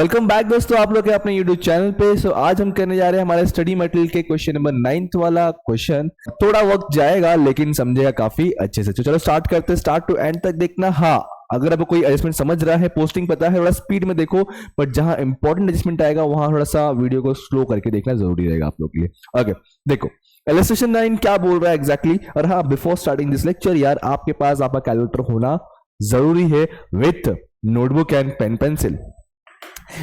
Welcome back दोस्तों, आप लोग के अपने YouTube चैनल पे। आज हम करने जा रहे हैं हमारे स्टडी मटेरियल के क्वेश्चन नंबर 9th वाला क्वेश्चन। थोड़ा वक्त जाएगा लेकिन समझेगा काफी अच्छे से। तो चलो स्टार्ट करते हैं, स्टार्ट टू एंड तक देखना। हाँ, अगर आपको कोई एडजस्टमेंट समझ रहा है, पोस्टिंग पता है, थोड़ा स्पीड में देखो, बट जहां इंपॉर्टेंट एडजस्टमेंट आएगा वहां थोड़ा सा वीडियो को स्लो करके देखना जरूरी रहेगा आप लोग के लिए। ओके, देखो इलस्ट्रेशन 9 क्या बोल रहा है एग्जैक्टली। और हाँ, बिफोर स्टार्टिंग दिस लेक्चर यार, आपके पास आपका कैलकुलेटर होना जरूरी है with notebook and pen pencil.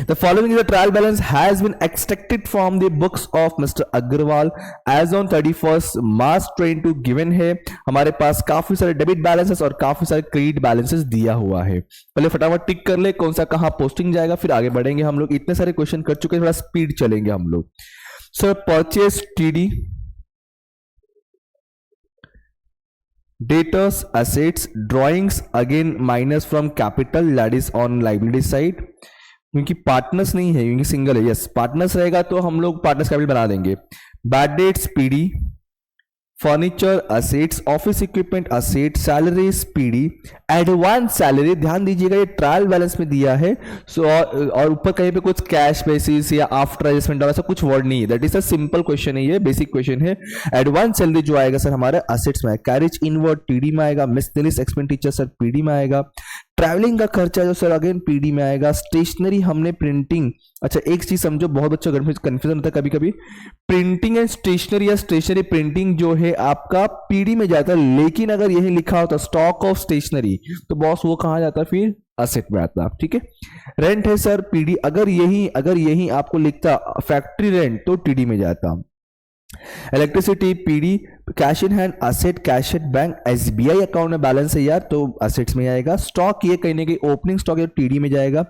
The following is the trial balance has been extracted from the books of Mr. Agarwal as on 31st March 22 given है। हमारे पास काफी सारे डेबिट बैलेंसेस और काफी सारे क्रेडिट बैलेंसेस दिया हुआ है। पहले फटाफट टिक कर ले कौन सा कहां पोस्टिंग जाएगा, फिर आगे बढ़ेंगे हम लोग। इतने सारे क्वेश्चन कर चुके हैं, थोड़ा स्पीड चलेंगे हम लोग। Sir purchase TD, debtors assets, drawings again minus from capital that is on liability side, क्योंकि पार्टनर्स नहीं है, क्योंकि सिंगल है। यस, पार्टनर्स रहेगा तो हम लोग पार्टनर्स कैपिटल बना देंगे। Bad debts PD, furniture assets, office equipment asset, salaries PD, advance salary. ध्यान दीजिएगा ये ट्रायल बैलेंस में दिया है। सो और ऊपर कहीं पे कुछ कैश बेसिस या आफ्टर एडजस्टमेंट ऐसा कुछ वर्ड नहीं है। That is a simple question है, ये बेसिक क्वेश्चन है। एडवांस सैलरी जो आएगा सर हमारे असेट्स में, कैरेज इनवर्ड टीडी में आएगा, मिसलेनियस एक्सपेंडिचर सर पीडी में आएगा, ट्रैवलिंग का खर्चा जो सर अगेन पीडी में आएगा, स्टेशनरी हमने प्रिंटिंग। अच्छा एक चीज समझो, बहुत बच्चा कंफ्यूजन होता है कभी कभी, प्रिंटिंग एंड स्टेशनरी या स्टेशनरी प्रिंटिंग जो है आपका पीडी में जाता है, लेकिन अगर यही लिखा होता स्टॉक ऑफ स्टेशनरी तो बॉस वो कहां जाता फिर असेट में आता। ठीक है, रेंट है सर पीडी, अगर यही आपको लिखता फैक्ट्री रेंट तो टीडी में जाता। Electricity PD, cash in hand asset, cash at bank, SBI account में बैलेंस है यार तो असेट्स में आएगा। स्टॉक ये कहीं ना कहीं ओपनिंग स्टॉक है टीडी में जाएगा।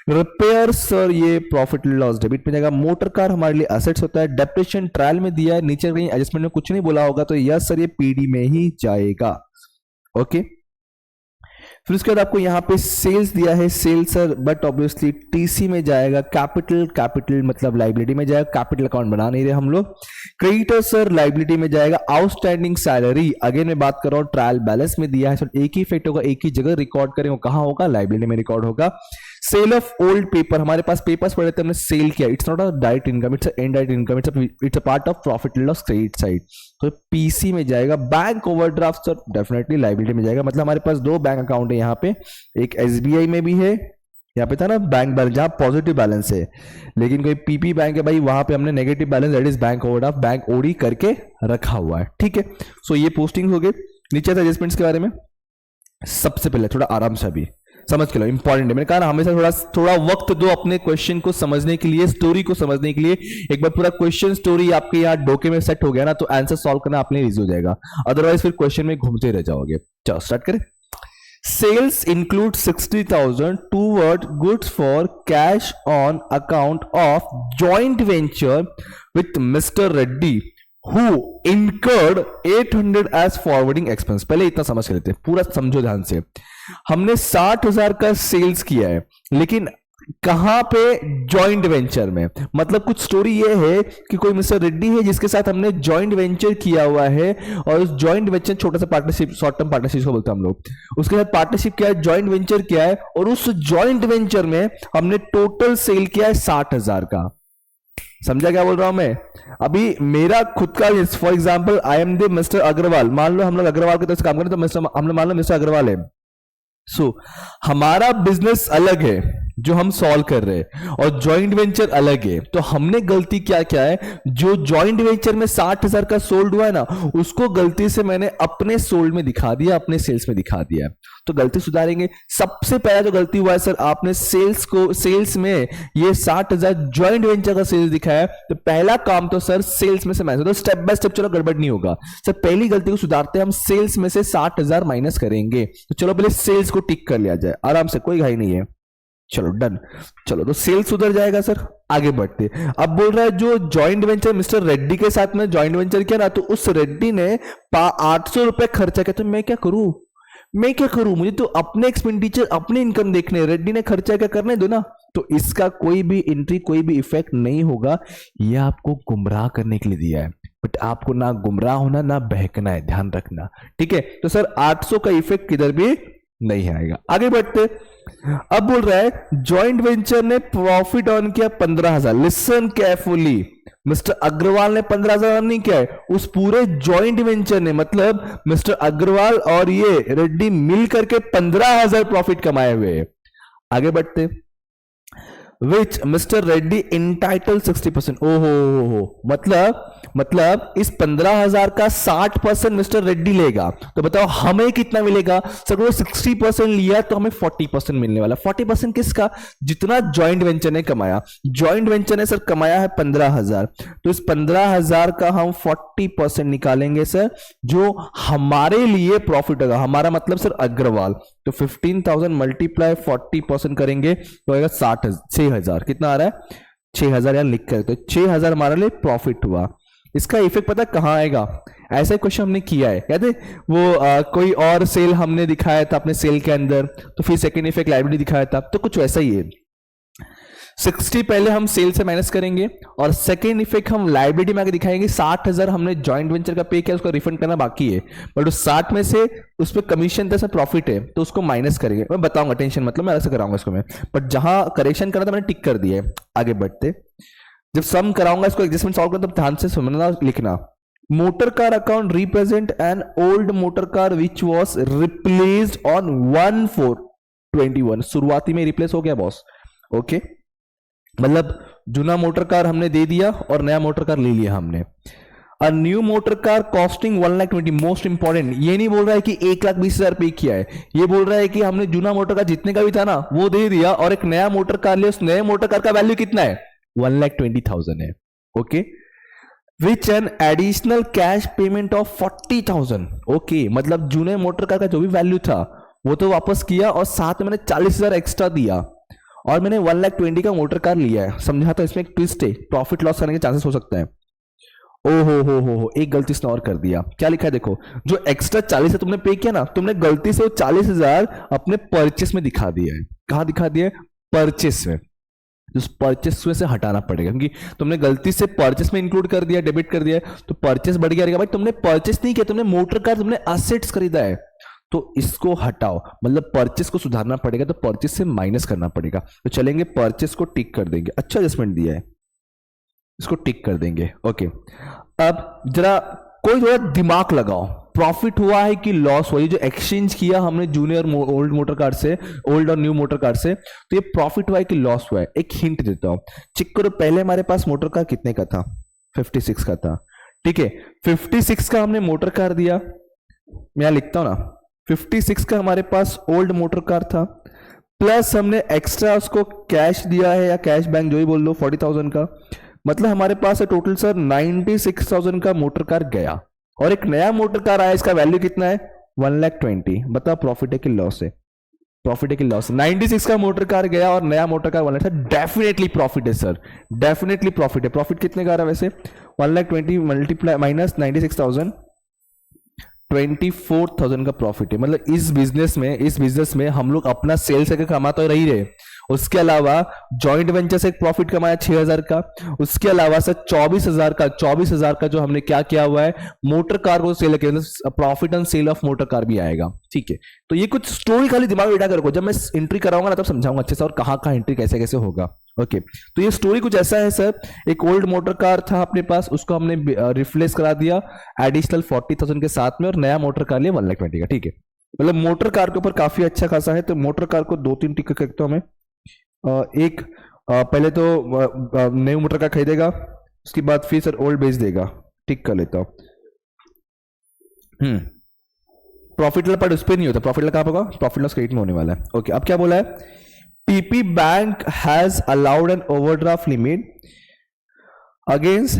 रिपेयर सर ये प्रॉफिट लॉस डेबिट में जाएगा। मोटर कार हमारे लिए असेट्स होता है। डेप्रिसिएशन ट्रायल में दिया है, नीचे कहीं एडजस्टमेंट में कुछ नहीं बोला होगा तो यस सर ये पीडी में ही जाएगा। ओके, फिर उसके बाद आपको यहाँ पे सेल्स दिया है, sales sir but obviously TC में जाएगा। कैपिटल मतलब लाइबिलिटी में जाएगा, कैपिटल अकाउंट बना नहीं रहे हम लोग। क्रेडिटर सर लाइबिलिटी में जाएगा। आउटस्टैंडिंग सैलरी अगेन मैं बात कर रहा हूँ ट्रायल बैलेंस में दिया है, सर एक ही इफेक्ट होगा, एक ही जगह रिकॉर्ड करें, वो कहां होगा लाइबिलिटी में रिकॉर्ड होगा। सेल ऑफ ओल्ड पेपर, हमारे पास पेपर्स पड़े थे हमने सेल किया, it's not a direct income, it's indirect income, it's a part of profit loss credit side, तो पीसी में जाएगा। Bank overdraft sir definitely liability में जाएगा। मतलब हमारे पास दो बैंक अकाउंट है यहाँ पे, एक एसबीआई में भी है, यहाँ पे था ना बैंक बैलेंस जहां पॉजिटिव बैलेंस है, लेकिन कोई पीपी बैंक है भाई वहां पे हमने negative balance that is bank overdraft bank OD करके रखा हुआ है। ठीक है, सो ये पोस्टिंग हो गई। नीचे था एडजस्टमेंट्स के बारे में। सबसे पहले थोड़ा आराम से अभी समझ के लो, इंपॉर्टेंट है। मैंने कहा हमेशा थोड़ा वक्त दो अपने क्वेश्चन को समझने के लिए, स्टोरी को समझने के लिए। एक बार पूरा क्वेश्चन स्टोरी आपके यहाँ डोके में सेट हो गया ना तो आंसर सॉल्व करना अपने इजी हो जाएगा, अदरवाइज फिर क्वेश्चन में घूमते रह जाओगे। चलो स्टार्ट करें। Sales include 60,000 toward goods for cash on account of joint venture with Mr. Reddy who incurred 800 as forwarding expense। पहले इतना समझ लेते हैं, पूरा समझो ध्यान से। हमने 60,000 का सेल्स किया है, लेकिन कहां पे जॉइंट वेंचर में। मतलब कुछ स्टोरी ये है कि कोई मिस्टर रेड्डी है जिसके साथ हमने जॉइंट वेंचर किया हुआ है, और उस जॉइंट वेंचर छोटा सा पार्टनरशिप, शॉर्ट टर्म पार्टनरशिप को बोलते हैं हम लोग, उसके साथ पार्टनरशिप किया है, जॉइंट वेंचर किया है, और उस जॉइंट वेंचर में हमने टोटल सेल किया है 60,000 का। समझा क्या बोल रहा हूं मैं? अभी मेरा खुद का, for example I am the mister Agarwal, मान लो हम लोग अग्रवाल की तरफ से काम करें तो हम लोग मान लो मिस्टर अग्रवाल है। सो हमारा बिजनेस अलग है जो हम सॉल्व कर रहे हैं, और जॉइंट वेंचर अलग है। तो हमने गलती क्या क्या है, जो जॉइंट वेंचर में 60,000 का सोल्ड हुआ है ना, उसको गलती से मैंने अपने सोल्ड में दिखा दिया, अपने सेल्स में दिखा दिया। तो गलती सुधारेंगे। सबसे पहला जो गलती हुआ है सर, आपने सेल्स में ये 60,000 जॉइंट वेंचर का सेल्स दिखाया है, तो पहला काम तो सर सेल्स में से माइनस, तो स्टेप बाय स्टेप चलो गड़बड़ नहीं होगा सर। पहली गलती को सुधारते हैं हम, सेल्स में से 60,000 माइनस करेंगे। तो चलो पहले सेल्स को टिक कर लिया जाए आराम से, कोई घाई नहीं है। चलो डन, चलो तो सेल्स सुधर जाएगा सर। आगे बढ़ते, अब बोल रहा है जो जॉइंट वेंचर मिस्टर रेड्डी के साथ में जॉइंट वेंचर किया ना, तो उस रेड्डी ने 800 रुपए खर्चा किया। तो मैं क्या करूं, मुझे तो अपने एक्सपेंडिचर, अपने इनकम देखने, रेड्डी ने खर्चा क्या करने दो ना। तो इसका कोई भी एंट्री, कोई भी इफेक्ट नहीं होगा। यह आपको गुमराह करने के लिए दिया है, बट आपको ना गुमराह होना ना बहकना है, ध्यान रखना। ठीक है, तो सर 800 का इफेक्ट किधर भी नहीं आएगा। आगे बढ़ते, अब बोल रहा है जॉइंट वेंचर ने प्रॉफिट अर्न किया 15,000। लिसन केयरफुली, मिस्टर अग्रवाल ने 15,000 अर्न नहीं किया है, उस पूरे जॉइंट वेंचर ने, मतलब मिस्टर अग्रवाल और ये रेड्डी मिल करके 15,000 प्रॉफिट कमाए हुए हैं। आगे बढ़ते, विच मिस्टर रेड्डी इंटाइटल 60%। ओहो, मतलब इस 15,000 का 60% मिस्टर रेड्डी लेगा, तो बताओ हमें कितना मिलेगा सर? वो 60% लिया तो हमें 40% मिलने वाला। 40% किसका? जितना जॉइंट वेंचर ने कमाया। जॉइंट वेंचर ने सर कमाया है 15,000, तो इस 15,000 का हम 40% निकालेंगे सर, जो हमारे लिए प्रॉफिट होगा। हमारा मतलब सर अग्रवाल, तो 15,000 मल्टीप्लाई 40% करेंगे तो आएगा 6,000। कितना आ रहा है? 6,000 यार लिख कर, तो 6,000 हमारे लिए प्रॉफिट हुआ। इसका इफेक्ट पता कहां आएगा? ऐसा क्वेश्चन हमने किया है, याद है वो कोई और सेल हमने दिखाया था अपने सेल के अंदर, तो फिर सेकेंड इफेक्ट लाइबिलिटी दिखाया था, तो कुछ वैसा ही है। 60 पहले हम सेल से माइनस करेंगे और सेकेंड इफेक्ट हम लाइबिलिटी में आगे दिखाएंगे। 60,000 हमने जॉइंट वेंचर का पे किया, उसका रिफंड करना बाकी है, बट उस 60 में से उस पर कमीशन था, प्रॉफिट है, तो उसको माइनस करेंगे। मैं बताऊंगा, टेंशन मतलब मैं अलग से कराऊंगा इसको मैं, बट जहां करेक्शन करना था मैंने टिक कर दिया है। आगे बढ़ते, जब सम कराऊंगा इसको एडजस्टमेंट सॉल्व करना, तब ध्यान से समझना लिखना। Motor car account represent an old motor car which was replaced on 1/4/21। शुरुआती में रिप्लेस हो गया बॉस, ओके, मतलब जूना मोटर कार हमने दे दिया और नया मोटर कार ले लिया हमने। A new motor car costing 1,20,000। Most important, ये नहीं बोल रहा है कि 1,20,000 पे किया है, ये बोल रहा है कि हमने जूना मोटर कार जितने का भी था ना वो दे दिया और एक नया मोटर कार लिया। उस नए मोटर कार का वैल्यू कितना है? 1,20,000 है, okay. Which an additional cash payment of 40,000। Okay, मतलब जूने मोटर कार का जो भी वैल्यू था वो तो वापस किया और साथ में मैंने 40,000 एक्स्ट्रा दिया और मैंने 1,20,000 का मोटर कार लिया है। समझा? तो इसमें एक ट्विस्ट है, प्रॉफिट लॉस करने के चांसेस हो सकते हैं। हो, एक गलती इसने और कर दिया। क्या लिखा है देखो, जो एक्स्ट्रा 40 तुमने पे किया ना, तुमने गलती से वो 40,000 अपने परचेस में दिखा दिया है। कहां दिखा दिया है? परचेस में। उस परचेस में से हटाना पड़ेगा, क्योंकि तुमने गलती से परचेस में इंक्लूड कर दिया, डेबिट कर दिया है, तो परचेस बढ़ गया। भाई तुमने परचेस नहीं किया, तुमने मोटर कार, तुमने असेट्स खरीदा है, तो इसको हटाओ, मतलब परचेस को सुधारना पड़ेगा, तो परचेस से माइनस करना पड़ेगा। तो चलेंगे, परचेस को टिक कर देंगे। अच्छा एडजस्टमेंट दिया है, इसको टिक कर देंगे, ओके। अब जरा कोई थोड़ा दिमाग लगाओ, प्रॉफिट हुआ है कि लॉस हुआ? ये जो एक्सचेंज किया हमने जूनियर ओल्ड मोटर कार से, ओल्ड और न्यू मोटर कार से, तो ये प्रॉफिट हुआ है कि लॉस हुआ है? एक हिंट देता हूं, चेक करो। पहले हमारे पास मोटर कार कितने का था? 56 का था, ठीक है। 56 का हमने मोटर कार दिया, मैं यहां लिखता हूं ना, 56 का हमारे पास ओल्ड मोटर कार था, प्लस हमने एक्स्ट्रा उसको कैश दिया है या कैश बैंक जो ही बोल लो 40,000 का, मतलब हमारे पास है टोटल सर 96,000 का मोटर कार गया और एक नया मोटर कार आया, इसका वैल्यू कितना है? 1,20,000। बताओ प्रॉफिट है कि लॉस है? प्रॉफिट है कि लॉस? 96 का मोटर कार गया और नया मोटर कार 1,00,000। डेफिनेटली प्रॉफिट है सर, डेफिनेटली प्रॉफिट है। प्रॉफिट कितने का आ रहा है वैसे? 1,20,000 मल्टीप्लाई माइनस 96,000, 24,000 का प्रॉफिट है। मतलब इस बिजनेस में हम लोग अपना सेल से कमा तो रही रहे, उसके अलावा जॉइंट वेंचर से एक प्रॉफिट कमाया 6,000 का, उसके अलावा सर 24,000 का जो हमने क्या किया हुआ है, मोटर कार को सेल किया, profit on sale of motor car भी आएगा, ठीक है। तो ये कुछ स्टोरी खाली दिमाग में बैठा करो, जब मैं एंट्री कराऊंगा ना तब समझाऊंगा अच्छे से और कहां एंट्री कैसे कैसे होगा, ओके। तो ये स्टोरी कुछ ऐसा है सर, एक ओल्ड मोटर कार था अपने पास, उसको हमने रिप्लेस करा दिया एडिशनल 40,000 के साथ में और नया मोटर कार लिया 1,20,000 का, ठीक है। मतलब मोटर कार के ऊपर काफी अच्छा खासा है। तो मोटर कार को 2-3 टिक करता हूं मैं। एक पहले तो नई मोटर कार खरीदेगा, उसके बाद फिर सर ओल्ड बेच देगा, टिक कर लेता हूं। प्रॉफिट लॉस पर उस पर नहीं होता, प्रॉफिट लॉस कहां होगा? प्रॉफिट लॉस क्रेडिट में होने वाला है, ओके। अब क्या बोला है? PP bank has allowed an overdraft limit against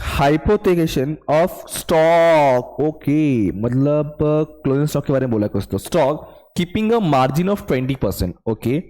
hypothecation of stock, okay. मतलब क्लोजिंग स्टॉक के बारे में बोला कुछ, तो stock keeping a margin of 20%, okay.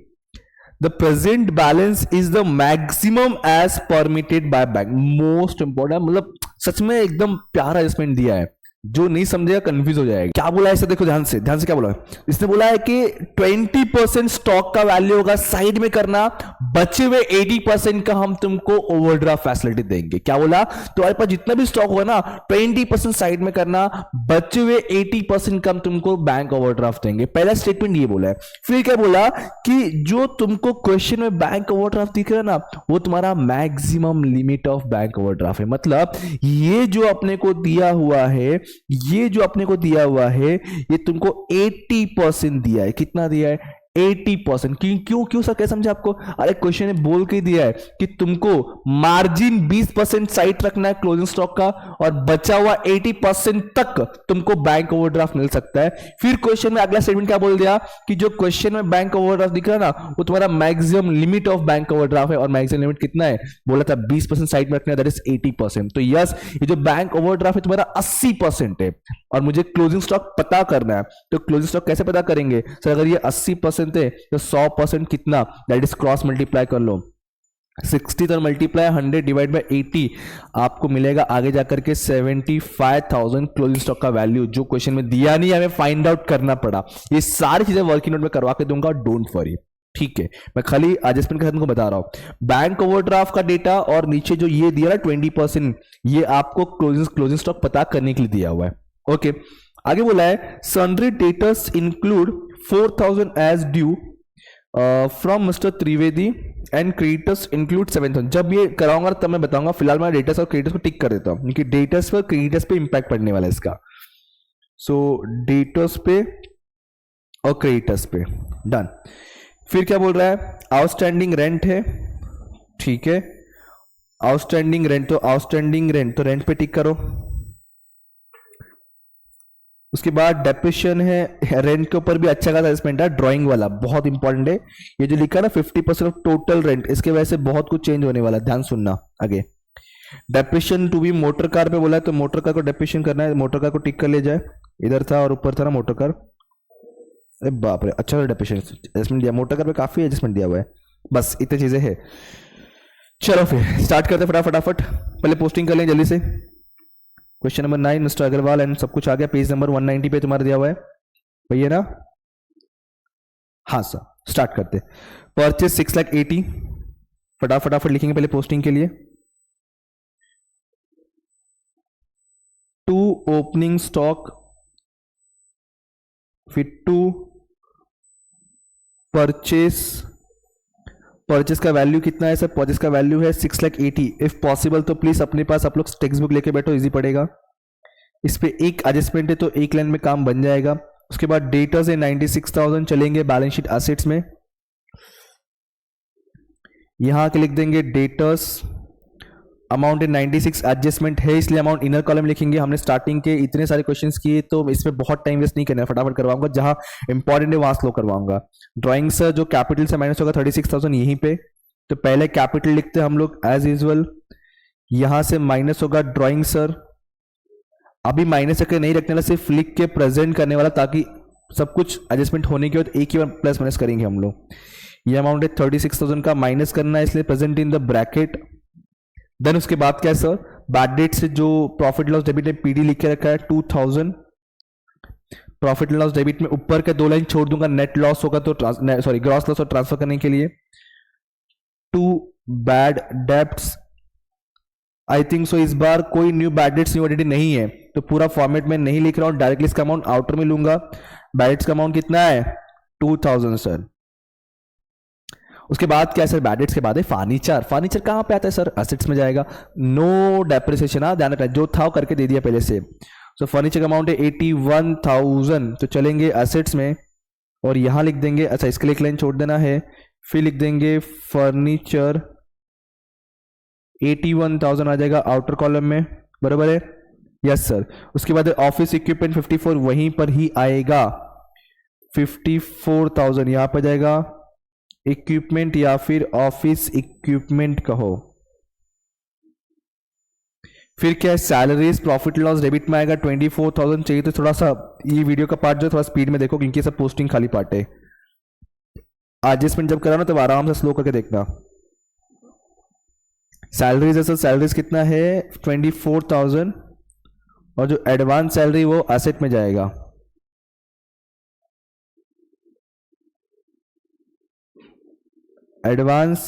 The present balance is the maximum as permitted by bank. Most important, मतलब सच में एकदम प्यारा एडजस्टमेंट दिया है। जो नहीं समझेगा कंफ्यूज हो जाएगा। क्या बोला है इसे, देखो ध्यान से क्या बोला है इसने। बोला है कि 20% स्टॉक का वैल्यू होगा साइड में करना, बचे हुए 80% का हम तुमको ओवरड्राफ्ट फैसिलिटी देंगे। क्या बोला, तुम्हारे पास जितना भी स्टॉक होगा ना 20% साइड में करना, बचे हुए 80% का हम तुमको बैंक ओवरड्राफ्ट देंगे। पहला स्टेटमेंट ये बोला है। फिर क्या बोला कि जो तुमको क्वेश्चन में बैंक ओवरड्राफ्ट दिख रहा है ना, वो तुम्हारा maximum limit of bank overdraft है। मतलब ये जो अपने को दिया हुआ है, ये जो अपने को दिया हुआ है, ये तुमको 80% दिया है। कितना दिया है, 80%। क्यों क्यों सर, क्या समझे आपको? अरे क्वेश्चन ने बोल के दिया है कि तुमको मार्जिन 20% साइड रखना है क्लोजिंग स्टॉक का, और बचा हुआ 80% तक तुमको बैंक ओवरड्राफ्ट मिल सकता है। फिर क्वेश्चन में अगला स्टेटमेंट क्या बोल दिया कि जो क्वेश्चन में बैंक ओवरड्राफ्ट दिख रहा है ना, वो तुम्हारा maximum limit of bank overdraft है, और मैक्सिमम लिमिट कितना है, बोला था 20% साइड में रखना है, दैट इज 80%। तो यस, ये जो बैंक ओवरड्राफ्ट है तुम्हारा 80% है, और मुझे क्लोजिंग स्टॉक पता करना है। तो क्लोजिंग स्टॉक कैसे पता करेंगे सर? अगर ये 80% है तो 100% कितना, दैट इज क्रॉस मल्टीप्लाई कर लो, 60 और मल्टीप्लाई 100 डिवाइड बाय 80, आपको मिलेगा आगे जाकर के 75,000 क्लोजिंग स्टॉक का वैल्यू, जो क्वेश्चन में दिया नहीं, हमें फाइंड आउट करना पड़ा। ये सारी चीजें वर्किंग नोट में करवा के दूंगा, डोंट वरी, ठीक है। मैं खाली एडजस्टमेंट का तुमको बता रहा हूं। बैंक ओवरड्राफ्ट का डेटा और नीचे जो ये दिया ना 20%, ये आपको क्लोजिंग स्टॉक पता करने के लिए दिया हुआ है। ओके, आगे बोला है sundry debtors include 4,000 as due from mister Trivedi and creditors include 7,000। जब ये कराऊंगा तब मैं बताऊंगा। फिलहाल मैं डेटर्स और क्रेडिटर्स को टिक कर देता हूं, क्योंकि डेटर्स पर क्रेडिटर्स पे इंपैक्ट पड़ने वाला है इसका। सो डेटर्स पे और क्रेडिटर्स पे, डन। फिर क्या बोल रहा है, आउटस्टैंडिंग रेंट है, ठीक है। आउटस्टैंडिंग रेंट, तो आउटस्टैंडिंग रेंट तो रेंट पे टिक करो। उसके बाद डेप्रिसिएशन है, रेंट के ऊपर भी अच्छा खासा एडजस्टमेंट है, ड्राइंग वाला बहुत इंपॉर्टेंट है। ये जो लिखा है ना 50% ऑफ टोटल रेंट, इसके वजह से बहुत कुछ चेंज होने वाला है, ध्यान सुनना आगे। Depreciation to be motor car पे बोला है, तो मोटर कार को डेप्रिसिएशन करना है, मोटर कार को टिक कर ले जाए। इधर था और ऊपर था ना मोटर कार, अरे बाप रे, अच्छा डेप्रिसिएशन एडजस्टमेंट दिया, मोटर कार पे काफी एडजस्टमेंट दिया हुआ है। बस इतनी चीजें हैं। चलो फिर स्टार्ट करते फटाफट, पहले पोस्टिंग कर लें जल्दी से। Question number 9 mister Agarwal and सब कुछ आ गया, पेज नंबर 190 पे तुम्हारा दिया हुआ है भैया ना। हाँ सर, स्टार्ट करते। परचेज 6,80,000, फटाफट लिखेंगे पहले पोस्टिंग के लिए। 2 ओपनिंग स्टॉक, फिर 2 परचेस का वैल्यू कितना है सर? परचेस का वैल्यू है 6,80,000। इफ पॉसिबल तो प्लीज अपने पास आप लोग टेक्स्ट बुक लेके बैठो, इजी पड़ेगा। इस पे एक एडजस्टमेंट है तो एक लाइन में काम बन जाएगा। उसके बाद डेटर्स है 96,000, चलेंगे बैलेंस शीट एसेट्स में। यहां के लिख देंगे डेटर्स, अमाउंट है 96, एडजस्टमेंट है इसलिए अमाउंट इनर कॉलम लिखेंगे। हमने स्टार्टिंग के इतने सारे क्वेश्चंस किए तो इसमें बहुत टाइम वेस्ट नहीं करना है, फटाफट करवाऊंगा, जहां इंपॉर्टेंट है वहां स्लो करवाऊंगा। ड्राइंग सर जो कैपिटल से माइनस होगा 36,000 यहीं पे, तो पहले कैपिटल लिखते हैं हम लोग एज यूजुअल, यहां से माइनस होगा ड्राइंग सर। अभी माइनस करके नहीं रखने वाला, सिर्फ लिख के प्रेजेंट करने वाला, ताकि सब कुछ एडजस्टमेंट होने के बाद एक ही बार प्लस माइनस करेंगे हम लोग। ये अमाउंट है 36,000 का, माइनस करना है इसलिए present in the bracket. Then उसके बाद क्या है सर, बैड डेट से जो प्रॉफिट लॉस डेबिट में पीडी लिख के रखा है 2,000। प्रॉफिट लॉस डेबिट में ऊपर के 2 लाइन छोड़ दूंगा, नेट लॉस होगा तो सॉरी ग्रॉस लॉस और ट्रांसफर करने के लिए। 2 bad debts, I think so इस बार कोई new bad debts new audit नहीं है, तो पूरा फॉर्मेट में नहीं लिख रहा हूं, डायरेक्टली इसका अमाउंट आउटर में लूंगा। बैड डेट्स का अमाउंट कितना है 2,000 सर। उसके बाद क्या है सर, बैड डेट्स के बाद है फर्नीचर। फर्नीचर कहां पे आता है सर, एसेट्स में जाएगा, नो डेप्रिसिएशन, ध्यान रखना, जो था करके दे दिया पहले से। सो फर्नीचर का अमाउंट है 81,000, तो चलेंगे एसेट्स में और यहां लिख देंगे, अच्छा इसके लिए एक लाइन छोड़ देना है, फिर लिख देंगे फर्नीचर 81,000 आ जाएगा आउटर कॉलम में, बराबर है, यस सर। उसके बाद ऑफिस इक्विपमेंट 54 वहीं पर ही आएगा, 54,000 यहां पर जाएगा। इक्विपमेंट या फिर ऑफिस इक्विपमेंट कहो। फिर क्या है, सैलरीज प्रॉफिट लॉस डेबिट में आएगा 24,000 चाहिए, तो थोड़ा सा ये वीडियो का पार्ट जो थोड़ा स्पीड में देखो, क्योंकि सब पोस्टिंग खाली पार्ट है। एडजस्टमेंट जब कराना तब आराम से स्लो करके देखना। सैलरीज है सर, सैलरीज कितना है 24,000, और जो एडवांस सैलरी वो एसेट में जाएगा। एडवांस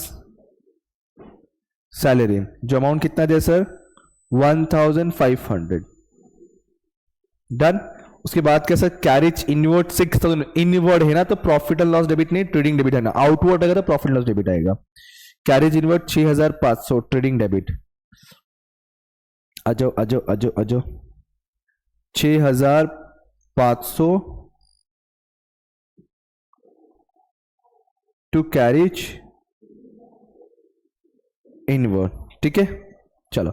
सैलरी जो अमाउंट कितना दे सर 1500 डन। उसके बाद क्या सर कैरिज इनवर्ड 6000 इनवर्ड है ना तो प्रॉफिट एंड लॉस डेबिट नहीं ट्रेडिंग डेबिट है ना, आउटवर्ड अगर तो प्रॉफिट लॉस डेबिट आएगा। Carriage inward 6500 trading debit. अजो अजो अजो अजो 6500 टू कैरिज इनवर्ड, ठीक है। चलो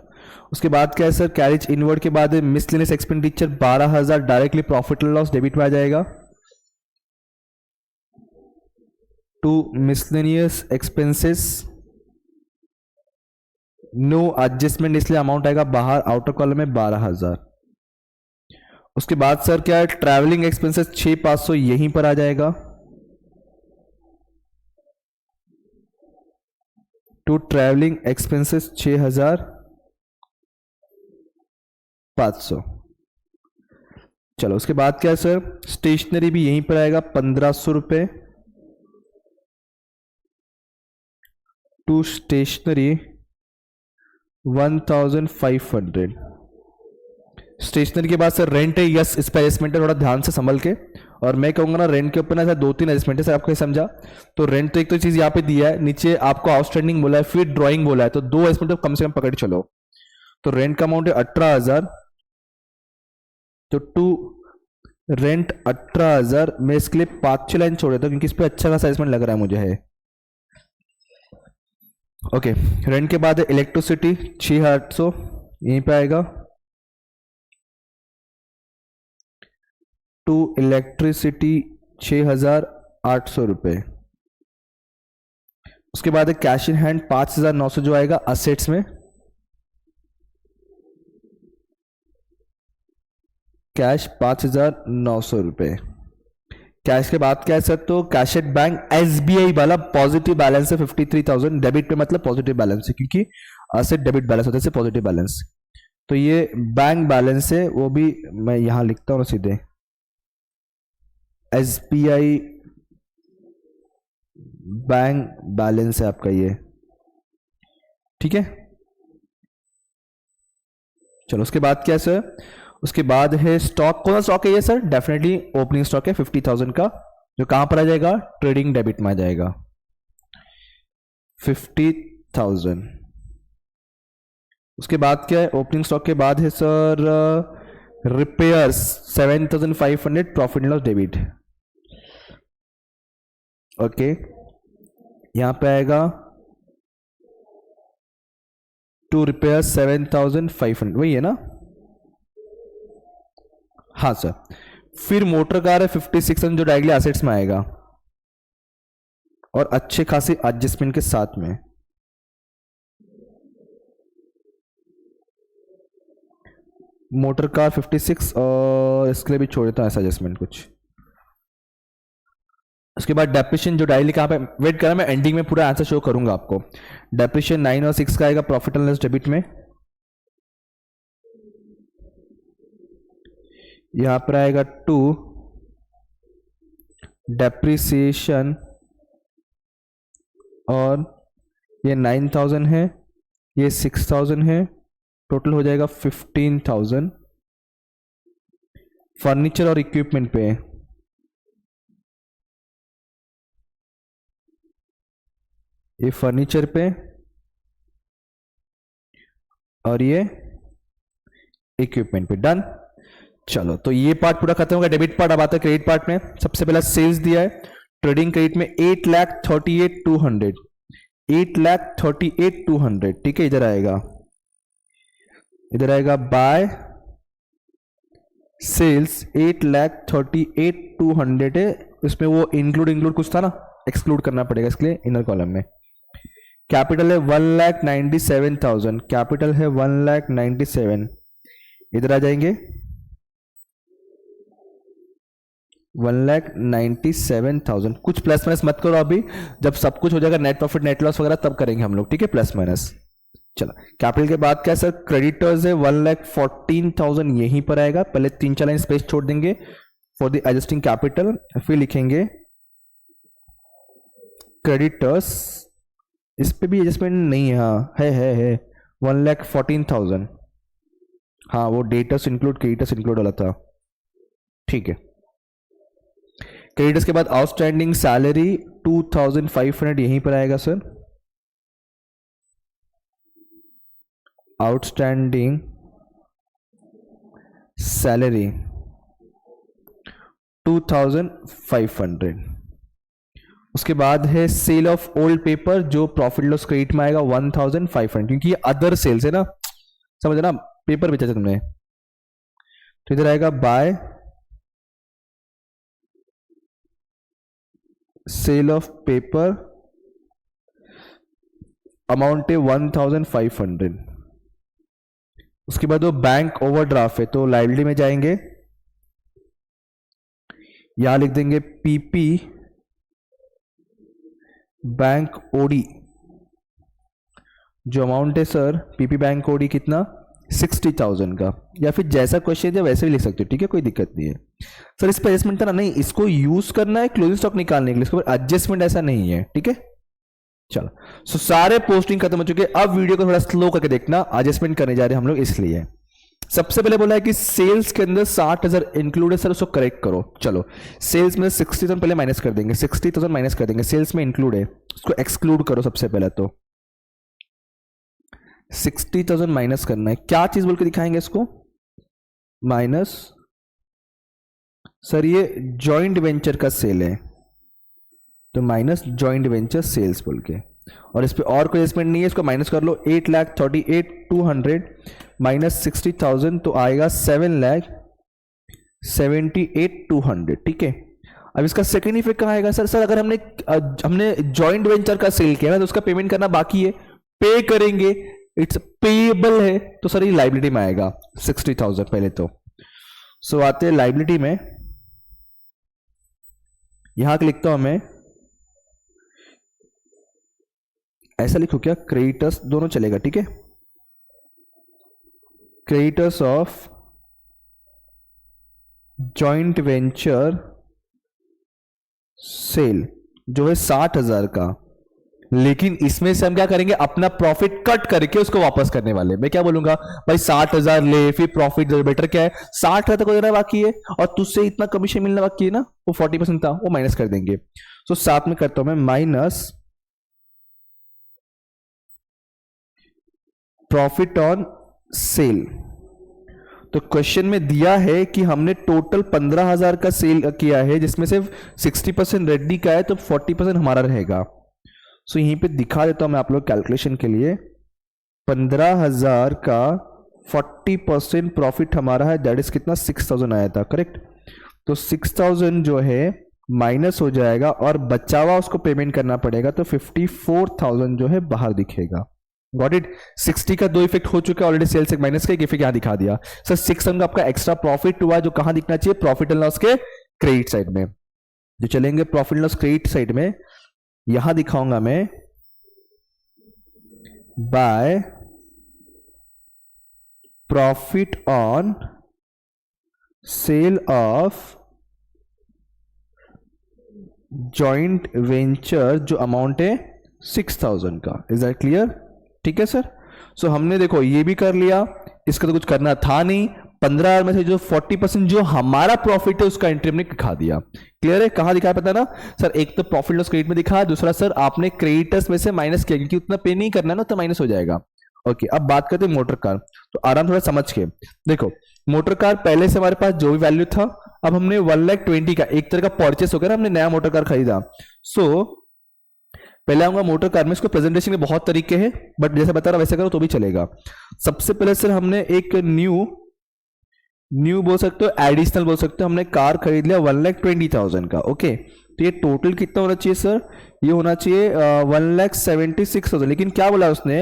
उसके बाद क्या है सर कैरिज इनवर्ड के बाद miscellaneous expenditure 12000 directly profit and loss debit में आ जाएगा। To miscellaneous expenses no adjustment इसलिए अमाउंट आएगा बाहर आउटर कॉलम में 12000। उसके बाद सर क्या है ट्रैवलिंग एक्सपेंसेस 6500 यहीं पर आ जाएगा। To travelling expenses 6500। चलो उसके बाद क्या है सर स्टेशनरी भी यहीं पर आएगा 1500 रुपए। Two stationary 1500। स्टेशनरी के बाद सर रेंट है, यस इस पर एडजस्टमेंट है, थोड़ा ध्यान से संभल के। और मैं कहूंगा ना रेंट के ऊपर ना दो तीन एडजस्टमेंट है सर, आपको समझा। तो रेंट तो एक तो चीज यहाँ पे दिया है, नीचे आपको आउटस्टैंडिंग बोला है, फिर ड्राइंग बोला है, तो दो एडजस्टमेंट तो कम से कम पकड़ के चलो। तो रेंट का अमाउंट है 18000। तो टू रेंट 18000 मैं इसके लिए 5-6 लाइन छोड़ देता हूँ क्योंकि इस पर अच्छा खासा एडजस्टमेंट लग रहा है मुझे है। ओके रेंट के बाद इलेक्ट्रिसिटी 6800 यहीं पे आएगा। टू इलेक्ट्रिसिटी 6800 रुपए। उसके बाद कैश इन हैंड 5900 जो आएगा असेट्स में। कैश 5900 रुपए। कैश के बाद क्या है सर तो कैश एट बैंक एसबीआई वाला पॉजिटिव बैलेंस है 53000। डेबिट पे मतलब पॉजिटिव बैलेंस है क्योंकि असेट डेबिट बैलेंस होता है पॉजिटिव बैलेंस। तो ये बैंक बैलेंस है वो भी मैं यहां लिखता हूं सीधे एसबीआई बैंक बैलेंस है आपका ये, ठीक है। चलो उसके बाद क्या है सर उसके बाद है स्टॉक। कौन सा स्टॉक है ये सर डेफिनेटली ओपनिंग स्टॉक है 50000 का जो कहां पर आ जाएगा ट्रेडिंग डेबिट में आ जाएगा 50000। उसके बाद क्या है ओपनिंग स्टॉक के बाद है sir repairs 7500 profit and loss debit. Okay यहां पे आएगा टू रिपेयर 7500 वही है ना, हाँ सर। फिर मोटर कार है 5600 जो डायरेक्टली एसेट्स में आएगा और अच्छे खासी एडजस्टमेंट के साथ में। मोटर कार 56 और इसके लिए भी छोड़ देता हूं ऐसा एडजस्टमेंट कुछ। उसके बाद डेप्रिशिएशन जो डायरेक्टली कहां पे वेट करा मैं एंडिंग में पूरा आंसर शो करूंगा आपको। डेप्रिशिएशन 9 और 6 का आएगा प्रॉफिट एंड लॉस डेबिट में। यहां पर आएगा टू डेप्रिसिएशन और ये 9000 है ये 6000 है टोटल हो जाएगा 15000। फर्नीचर और इक्विपमेंट पे ये फर्नीचर पे और ये इक्विपमेंट पे डन। चलो तो ये पार्ट पूरा खत्म होगा डेबिट पार्ट। अब आता है क्रेडिट पार्ट में। सबसे पहला सेल्स दिया है ट्रेडिंग क्रेडिट में 8,38,200 8,38,200 ठीक है। इधर आएगा बाय सेल्स 8,38,200 है। इसमें वो इंक्लूड कुछ था ना एक्सक्लूड करना पड़ेगा इसके लिए इनर कॉलम में। कैपिटल है 1,97,000 कैपिटल है 1,97,000 इधर आ जाएंगे 1,97,000। कुछ प्लस माइनस मत करो अभी, जब सब कुछ हो जाएगा नेट प्रॉफिट नेट लॉस वगैरह तब करेंगे हम लोग ठीक है प्लस माइनस। चलो कैपिटल के बाद क्या सर, क्रेडिटर्स है 1,14,000, यहीं पर आएगा। पहले 3-4 लाइन स्पेस छोड़ देंगे फॉर द एडजस्टिंग कैपिटल, फिर लिखेंगे क्रेडिटर्स। इस पे भी एडजस्टमेंट नहीं है, हाँ है 1,14,000, हाँ वो डेटर्स इंक्लूड क्रेडिटर्स इंक्लूड वाला था, ठीक है। क्रेडिटर्स के बाद आउटस्टैंडिंग सैलरी 2,500, यहीं पर आएगा सर। Outstanding salary 2,500। उसके बाद है सेल ऑफ ओल्ड पेपर, जो प्रॉफिट लॉस क्रेडिट में आएगा 1,500, क्योंकि ये अदर सेल्स है ना, समझ ना, पेपर बेचा था तुमने, तो इधर आएगा by sale of paper, amount है 1,500। उसके बाद वो बैंक ओवरड्राफ्ट है, तो लाइबिलिटी में जाएंगे, यहां लिख देंगे पीपी बैंक ओडी, जो अमाउंट है सर पीपी बैंक ओडी कितना, 60,000 का, या फिर जैसा क्वेश्चन है वैसे भी लिख सकते हो, ठीक है, कोई दिक्कत नहीं है सर। इस पर एडजस्टमेंट था ना, नहीं इसको यूज करना है क्लोजिंग स्टॉक निकालने के लिए, इसके ऊपर एडजस्टमेंट ऐसा नहीं है, ठीक है। चलो सो सारे पोस्टिंग खत्म हो चुके, अब वीडियो को थोड़ा स्लो करके देखना, एडजस्टमेंट करने जा रहे हैं हम लोग इसलिए। सबसे पहले बोला है कि सेल्स के अंदर 60,000 इंक्लूड है सर, उसको करेक्ट करो। चलो सेल्स में 60,000 पहले माइनस कर देंगे, 60,000 माइनस कर देंगे, सेल्स में इंक्लूड है, उसको एक्सक्लूड करो सबसे पहले, तो 60,000 माइनस करना है, क्या चीज बोल के दिखाएंगे इसको, माइनस सर ये जॉइंट वेंचर का सेल है, तो माइनस जॉइंट वेंचर सेल्स बोल के, और इस पे और कोई एडजस्टमेंट नहीं है, इसको माइनस कर लो, 8,38,200 माइनस 60,000, तो आएगा 7,78,200, ठीक है। अब इसका सेकेंड इफेक्ट कहाँ आएगा सर, अगर हमने जॉइंट वेंचर का सेल किया ना, तो उसका पेमेंट करना बाकी है, पे करेंगे, इट्स पेएबल है, तो सर ये लाइबिलिटी में आएगा 60,000 पहले तो। सो आते हैं लाइबिलिटी में, यहां लिखता हूं मैं, ऐसा लिखो क्या, क्रेडिटर्स दोनों चलेगा, ठीक है, creditors of joint venture sale जो है 60,000 का, लेकिन इसमें से हम क्या करेंगे, अपना प्रॉफिट कट करके उसको वापस करने वाले। मैं क्या बोलूंगा भाई, 60,000 ले, फिर प्रॉफिट बेटर क्या है, 60,000 तक देना बाकी है, और तुझसे इतना कमीशन मिलना बाकी है ना, वो 40% था, वो माइनस कर देंगे। तो साथ में करता हूं मैं माइनस प्रॉफिट ऑन सेल। तो क्वेश्चन में दिया है कि हमने टोटल 15,000 का सेल किया है, जिसमें से 60% रेड्डी का है, तो 40% हमारा रहेगा। सो यहीं पे दिखा देता हूं मैं आप लोग कैलकुलेशन के लिए, 15,000 का 40% प्रॉफिट हमारा है, दैट इज कितना, 6,000 आया था, करेक्ट। तो 6,000 जो है माइनस हो जाएगा, और बचा हुआ उसको पेमेंट करना पड़ेगा, तो 54,000 जो है बाहर दिखेगा। Got it. 60 का दो इफेक्ट हो चुका है ऑलरेडी, सेल्स एक माइनस का, एक इफेक्ट यहां दिखा दिया सर। 6,000 का आपका एक्स्ट्रा प्रॉफिट हुआ, जो कहां दिखना चाहिए, प्रॉफिट एंड लॉस के क्रेडिट साइड में। जो चलेंगे profit and loss credit side में, यहां दिखाऊंगा मैं by profit on sale of joint venture, जो अमाउंट है 6,000 का। Is that clear? ठीक है सर। सो हमने देखो ये भी कर लिया, इसका तो कुछ करना था नहीं। 15,000 में से जो 40% जो हमारा प्रॉफिट है उसका एंट्री हमने दिखा दिया। क्लियर है? कहां दिखाया पता ना सर? एक तो प्रॉफिट लॉस क्रेडिट में दिखा, दूसरा सर आपने क्रेडिटर्स में से माइनस किया, क्योंकि उतना पे नहीं करना ना, तो माइनस हो जाएगा। ओके, अब बात करते हैं मोटर कार। तो आराम थोड़ा समझ के देखो, मोटर कार पहले से हमारे पास जो भी वैल्यू था, अब हमने 1,20,000 का एक तरह का परचेस हो गया ना, हमने नया मोटर कार खरीदा। सो पहले आऊंगा मोटर कार में, इसको प्रेजेंटेशन के बहुत तरीके हैं, बट जैसे बता रहा वैसे करो तो भी चलेगा। सबसे पहले सर हमने एक न्यू बोल सकते हो, एडिशनल बोल सकते हो, हमने कार खरीद लिया 1,20,000 का। ओके, तो ये टोटल कितना होना चाहिए सर? ये होना चाहिए 1,76,000। लेकिन क्या बोला उसने,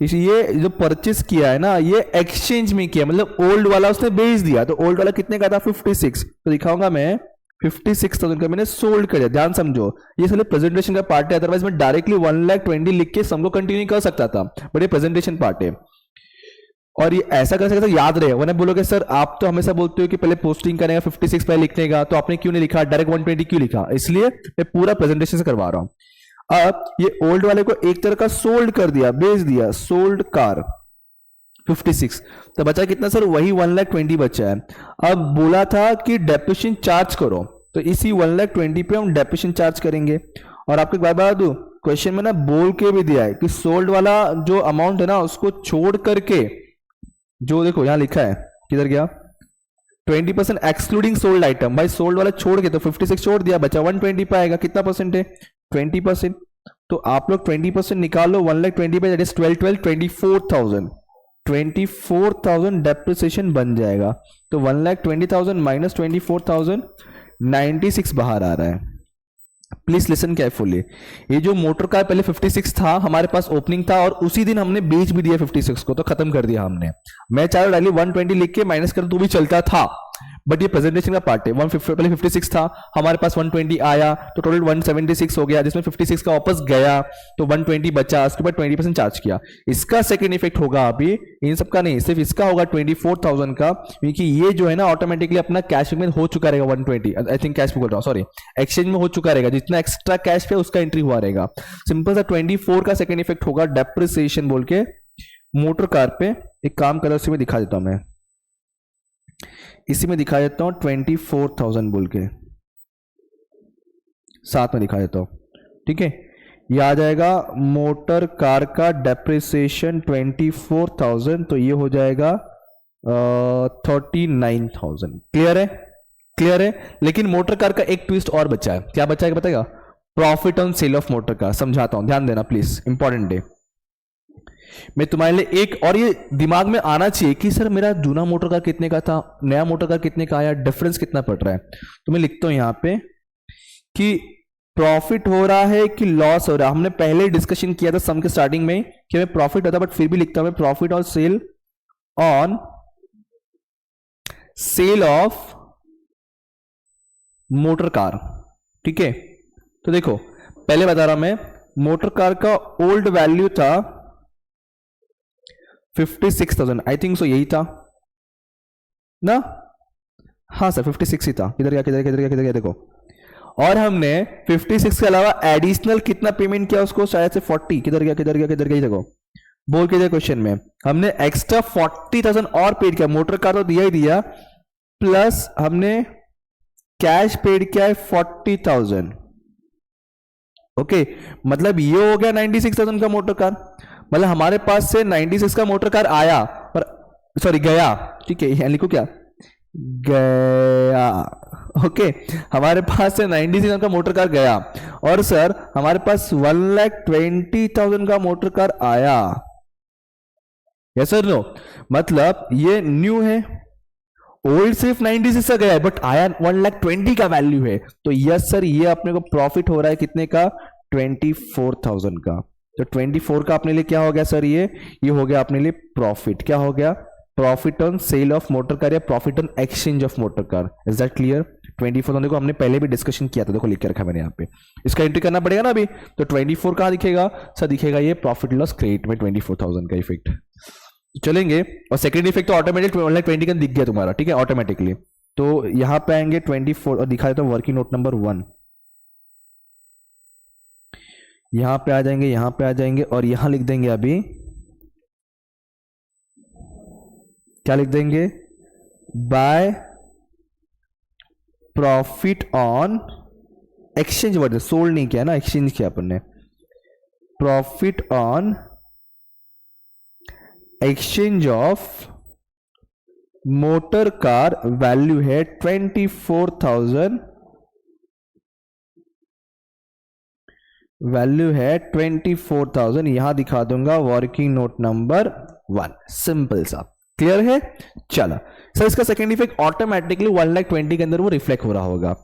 ये जो परचेस किया है ना, ये एक्सचेंज में किया, मतलब ओल्ड वाला उसने बेच दिया। तो ओल्ड वाला कितने का था? 56। तो दिखाऊंगा मैं 56,000 का मैंने सोल्ड कर दिया। ध्यान समझो, ये साले प्रेजेंटेशन का पार्ट है, अदरवाइज मैं डायरेक्टली 1,20,000 लिख के सम को कंटिन्यू कर सकता था, बट ये प्रेजेंटेशन पार्ट है और ये ऐसा कर सकता याद रहे। वरना बोलोगे सर आप तो हमेशा बोलते हो कि पहले पोस्टिंग करेगा 56 पहले लिखने का, तो आपने क्यों नहीं लिखा डायरेक्ट 120 क्यों लिखा? इसलिए मैं पूरा प्रेजेंटेशन से करवा रहा हूं। अब ये ओल्ड वाले को एक तरह का सोल्ड कर दिया, बेच दिया, सोल्ड कार 56, तो बचा कितना सर? वही 1,20,000 बचा है। अब बोला था कि डेप्रिसिएशन चार्ज करो, तो इसी 1,20,000 पे हम डेप्रिसिएशन चार्ज करेंगे। और आपको एक बात बता दूं, क्वेश्चन में ना बोल के भी दिया है कि सोल्ड वाला जो अमाउंट है ना उसको छोड़ करके, जो देखो यहां लिखा है, किधर गया? 20% एक्सक्लूडिंग सोल्ड आइटम। भाई सोल्ड वाला छोड़ के तो 56 छोड़ दिया, बचा 120 पे आएगा। कितना परसेंट है? 20%। तो आप लोग 20% निकालो 1,20,000 पे, दैट इज 12 12 24,000। 24,000 डेप्रिसिएशन बन जाएगा। तो 1,20,000 माइनस 24,000 96 बाहर आ रहा है। Please listen carefully. ये जो मोटर कार पहले 56 था, हमारे पास ओपनिंग था और उसी दिन हमने बेच भी दिया 56 को, तो खत्म कर दिया हमने। मैं चाहे डाली 120 लिख के माइनस कर तो भी चलता था, बट ये प्रेजेंटेशन का पार्ट है। 150 पहले 56 था, हमारे पास 120 आया तो टोटल 176 हो गया, जिसमें 56 का वापस गया तो 120 बचा, उसके बाद 20% चार्ज किया। इसका सेकंड इफेक्ट होगा अभी, इन सब का नहीं, सिर्फ इसका होगा 24,000 का, क्योंकि ये जो है ना ऑटोमेटिकली अपना कैश में हो चुका रहेगा 120, आई थिंक कैश में बोल रहा हूँ, सॉरी एक्सचेंज में हो चुका रहेगा। जितना एक्स्ट्रा कैश पे उसका एंट्री हुआ रहेगा। सिंपल सा 24 का सेकंड इफेक्ट होगा डेप्रिसिएशन बोल के मोटर कार पे। एक काम करो, उसी में दिखा देता हूं मैं, इसी में दिखा देता हूं 24,000 बोल के, साथ में दिखा देता हूं, ठीक है? ये आ जाएगा मोटर कार का डेप्रिसिएशन 24,000, तो ये हो जाएगा 39,000। क्लियर है? क्लियर है। लेकिन मोटर कार का एक ट्विस्ट और बचा है। क्या बचा है बताएगा? Profit on sale of motor car. समझाता हूं, ध्यान देना प्लीज, इंपॉर्टेंट है। मैं तुम्हारे लिए एक और, ये दिमाग में आना चाहिए कि सर मेरा जूना मोटर कार कितने का था, नया मोटर कार कितने का आया, डिफरेंस कितना पड़ रहा है। तो मैं लिखता हूं यहां पे कि प्रॉफिट हो रहा है कि लॉस हो रहा है। हमने पहले डिस्कशन किया था सम के स्टार्टिंग में कि हमें प्रॉफिट होता, बट फिर भी लिखता हूं प्रॉफिट और sale on sale of motor car, ठीक है? तो देखो पहले बता रहा मैं, मोटर कार का ओल्ड वैल्यू था 56,000, आई थिंक सो यही था ना? हाँ सर 56 ही था। किधर गया किधर किधर गया किधर गया? देखो, और हमने 56 के अलावा एडिशनल कितना पेमेंट किया उसको, शायद से 40। किधर गया किधर गया किधर गया? देखो बोल के दिया क्वेश्चन में, हमने एक्स्ट्रा 40,000 और पेड किया। मोटर कार तो दिया ही दिया, प्लस हमने कैश पेड किया है 40,000। ओके, मतलब ये हो गया 96,000 का मोटर कार। मतलब हमारे पास से 96 का मोटर कार आया, पर सॉरी गया, ठीक है? यहां लिखो क्या? गया। ओके, हमारे पास से 96,000 का मोटर कार गया, और सर हमारे पास 1,20,000 का मोटर कार आया। Yes sir no? मतलब ये न्यू है, ओल्ड सिर्फ 96 से गया है, बट आया 1,20,000 का वैल्यू है। तो यस सर, ये अपने को प्रॉफिट हो रहा है कितने का? 24,000 का। तो 24 का अपने लिए क्या हो गया सर? ये हो गया अपने लिए प्रॉफिट। क्या हो गया? Profit on sale of motor car या profit on exchange of motor car. Is that clear? 24 देखो हमने पहले भी डिस्कशन किया था, देखो लिख के रखा मैंने यहाँ पे, इसका एंट्री करना पड़ेगा ना अभी। तो 24 कहां दिखेगा सर? दिखेगा ये प्रॉफिट लॉस क्रेडिट में 24,000 का इफेक्ट। चलेंगे, और सेकेंड इफेक्ट तो ऑटोमेटिक 1,20,000 का दिख गया तुम्हारा, ठीक है? ऑटोमेटिकली तो यहां पे आएंगे 24 और दिखा देता हूं वर्किंग नोट नंबर 1। यहां पे आ जाएंगे, यहां पे आ जाएंगे, और यहां लिख देंगे अभी, क्या लिख देंगे? By profit on exchange, word sold नहीं किया ना, एक्सचेंज किया अपन ने। Profit on exchange of motor car value है 24,000, वैल्यू है 24,000। यहां दिखा दूंगा वर्किंग नोट नंबर 1। सिंपल सा, क्लियर है? चलो सर, इसका सेकेंड इफेक्ट ऑटोमेटिकली 1,20,000 के अंदर वो रिफ्लेक्ट हो रहा होगा।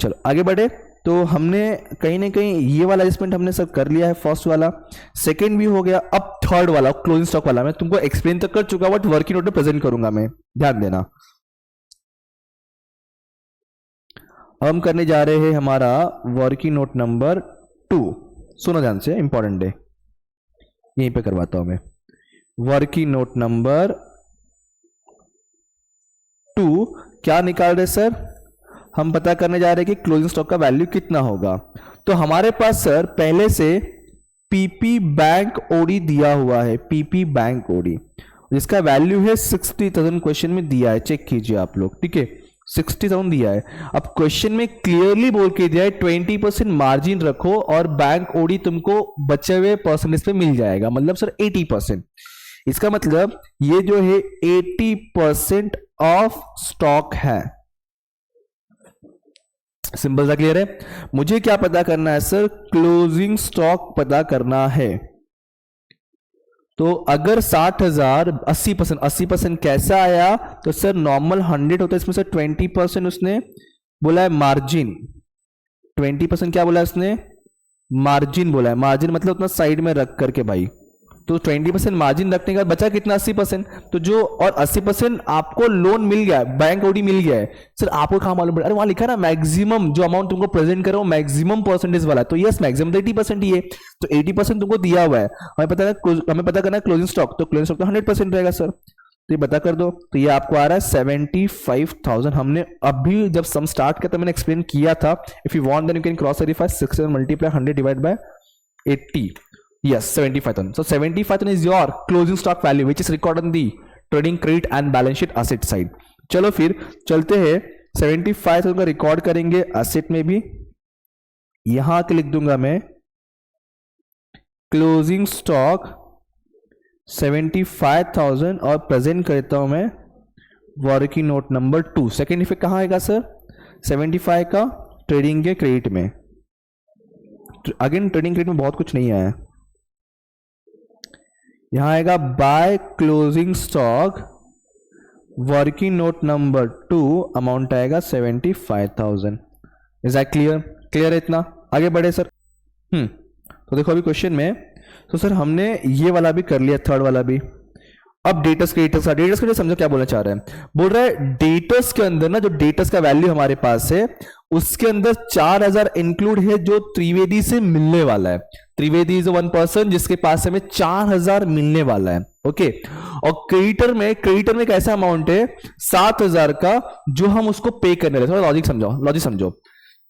चलो आगे बढ़े। तो हमने कहीं ना कहीं ये वाला एडजस्टमेंट हमने सब कर लिया है, फर्स्ट वाला, सेकंड भी हो गया। अब थर्ड वाला क्लोजिंग स्टॉक वाला मैं तुमको एक्सप्लेन तक कर चुका, बट वर्किंग नोट में प्रेजेंट करूंगा मैं, ध्यान देना। अब हम करने जा रहे हैं हमारा वर्किंग नोट नंबर 2। सुनो ध्यान से, इंपॉर्टेंट है, यहीं पे करवाता हूं मैं। वर्किंग नोट नंबर 2 क्या निकाल रहे सर? हम पता करने जा रहे हैं कि क्लोजिंग स्टॉक का वैल्यू कितना होगा। तो हमारे पास सर पहले से पीपी बैंक ओडी दिया हुआ है, पीपी बैंक ओडी, जिसका वैल्यू है 60,000, क्वेश्चन में दिया है, चेक कीजिए आप लोग, ठीक है, 60,000 दिया है। अब क्वेश्चन में क्लियरली बोल के दिया है 20% मार्जिन रखो और बैंक ओडी तुमको बचे हुए परसेंटेज पे मिल जाएगा, मतलब सर 80%। इसका मतलब ये जो है 80% ऑफ स्टॉक है। सिंपल सा, क्लियर है? मुझे क्या पता करना है सर? क्लोजिंग स्टॉक पता करना है। तो अगर 60,000 80%, 80% कैसा आया? तो सर नॉर्मल 100 होता है, इसमें से 20% उसने बोला है मार्जिन। 20% क्या बोला है उसने? मार्जिन बोला है। मार्जिन मतलब उतना साइड में रख करके भाई, तो 20% मार्जिन रखने का बचा कितना? 80%। तो जो और 80% आपको लोन मिल गया है, बैंक ओडी मिल गया है। सर आपको कहां मालूम पड़ा? अरे वहां लिखा है ना मैक्सिमम, जो अमाउंट तुमको प्रेजेंट कर रहा हूं मैक्सिमम परसेंटेज वाला है। तो यस, मैक्सिमम तो 80% ही है, तो 80% तुमको दिया हुआ है। हमें पता करना है क्लोजिंग स्टॉक, तो क्लोजिंग स्टॉक तो 100% रहेगा सर। तो ये पता कर दो, तो ये आपको आ रहा है 75,000। हमने अभी जब सम स्टार्ट किया तो मैंने एक्सप्लेन किया था, if you want then you can cross verify 6 multiply 100 divide by 80। Yes, 75,000. So 75,000 is your closing stock value, which is recorded on the trading credit and balance sheet asset side. चलो फिर चलते हैं, 75,000 का record करेंगे asset में भी। यहां के लिख दूंगा मैं क्लोजिंग स्टॉक 75,000 और प्रेजेंट करता हूं मैं working note number 2। Second effect कहां आएगा सर? 75 का ट्रेडिंग के क्रेडिट में। अगेन ट्रेडिंग क्रेडिट में बहुत कुछ नहीं आया, यहां आएगा by closing stock working note number 2, amount आएगा 75,000। Is that clear? क्लियर है इतना? आगे बढ़े सर। तो देखो अभी क्वेश्चन में, तो सर हमने ये वाला भी कर लिया, थर्ड वाला भी। अब डेटर्स क्रेडिटर्स का समझो क्या बोलना चाह रहे हैं। बोल रहा है डेटर्स के अंदर ना, जो डेटर्स का वैल्यू हमारे पास है उसके अंदर 4,000 इंक्लूड है जो त्रिवेदी से मिलने वाला है। त्रिवेदी इज वन पर्सन जिसके पास हमें 4,000 मिलने वाला है, ओके। और क्रेडिटर में एक ऐसा अमाउंट है 7,000 का जो हम उसको पे करने रहे। थोड़ा लॉजिक समझो।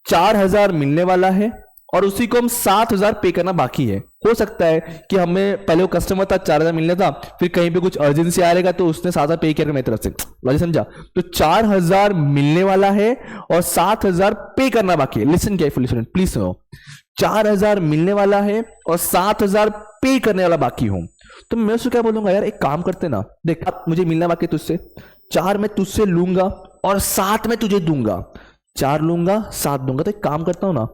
4,000 मिलने वाला है और उसी को हम 7,000 पे करना बाकी है। हो सकता है कि हमें पहले वो कस्टमर था 4,000 मिलने था, फिर कहीं पे कुछ अर्जेंसी आएगा तो उसने 7,000 पे किया मेरी तरफ से। लॉजिक समझा? तो 4,000 मिलने वाला है और 7,000 पे करना बाकी है। लिसन केयरफुली स्टूडेंट, प्लीज सुनो। 4,000 मिलने वाला है और 7,000 पे करने वाला बाकी हूं। तो मैं उसको क्या बोलूंगा, यार एक काम करते ना, देख मुझे मिलना बाकी तुझसे, 4 मैं तुझसे लूंगा और 7 मैं तुझे दूंगा। 4 लूंगा 7 दूंगा। तो एक काम करता हूं ना,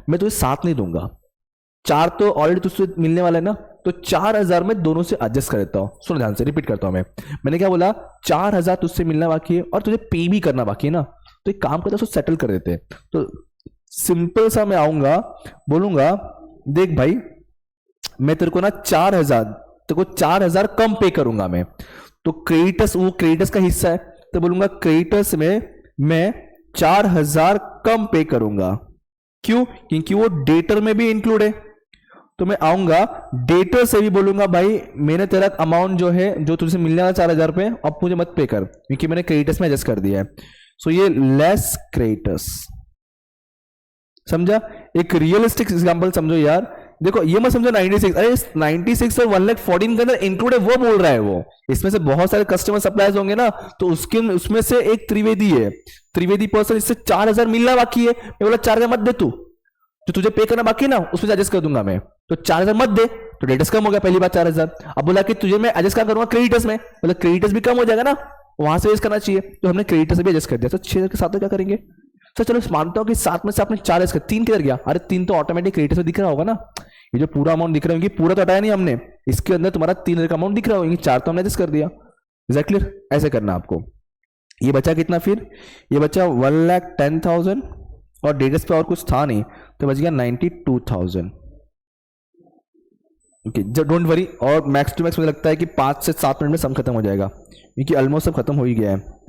मैं तुझे 7 नहीं दूंगा, 4 तो ऑलरेडी तुझसे मिलने वाला है ना, तो 4,000 में दोनों से एडजस्ट कर देता हूं। सुनो ध्यान से, रिपीट करता हूं मैंने क्या बोला? 4,000 तुझसे मिलना बाकी है और तुझे पे भी करना बाकी है ना, तो एक काम करता, उसको सेटल कर देते हैं। तो सिंपल सा मैं आऊंगा, बोलूंगा देख भाई मैं तेरे को ना 4,000 कम पे करूंगा मैं। तो क्रेडिटर्स का हिस्सा है, तो बोलूंगा क्रेडिटर्स में मैं 4,000 कम पे करूंगा। क्यों? क्योंकि वो डेटर में भी इंक्लूड है। तो मैं आऊंगा डेटर से भी बोलूंगा भाई मैंने तेरा अमाउंट जो है जो तुझसे मिलने वाला 4,000 रुपए, अब मुझे मत पे कर क्योंकि मैंने क्रेडिटर्स में एडजस्ट कर दिया है। सो ये लेस क्रेडिटर्स। समझा? एक रियलिस्टिक एग्जांपल समझो यार। देखो ये मत समझो 96, अरे 96 और 1,14 के अंदर इंक्लूड है वो बोल रहा है वो। इसमें से बहुत सारे कस्टमर सप्लायर्स होंगे ना, तो उसमें से एक त्रिवेदी है, त्रिवेदी पर्सन, इससे 4,000 मिलना बाकी है। मैं बोला 4,000 मत दे, तू जो तुझे पे करना बाकी है ना उसमें एडजस्ट कर दूंगा मैं। तो 4,000 मत दे, तो डेटर्स कम हो गया पहली बात 4,000। अब बोला कि तुझे मैं एडजस्ट क्या करूंगा? क्रेडिटर्स में, मतलब क्रेडिटर्स भी कम हो जाएगा ना, वहां से एडजस्ट करना चाहिए, तो हमने क्रेडिटर्स भी एडजस्ट कर दिया। तो 6,000 के साथ क्या करेंगे सर? चलो मानता हूं कि 7 में से आपने 4 एडजस्ट कर, 3 किधर गया? अरे 3 तो ऑटोमेटिक क्रेडिटर्स में दिख रहा होगा ना। ये जो पूरा अमाउंट दिख रहा है पूरा तो हटाया नहीं हमने, इसके अंदर तुम्हारा 3,000 का अमाउंट दिख रहा होगा, 4 तो हमने एडजस्ट कर दिया। Is that clear? ऐसे करना आपको। ये बचा कितना फिर? ये बचा 1,10,000 और डेटर्स पे और कुछ था नहीं, तो बच गया 92,000। Okay, don't worry. और मैक्स टू मैक्स मुझे लगता है कि 5 से 7 मिनट में सम खत्म हो जाएगा क्योंकि ऑलमोस्ट सब खत्म हो ही गया है।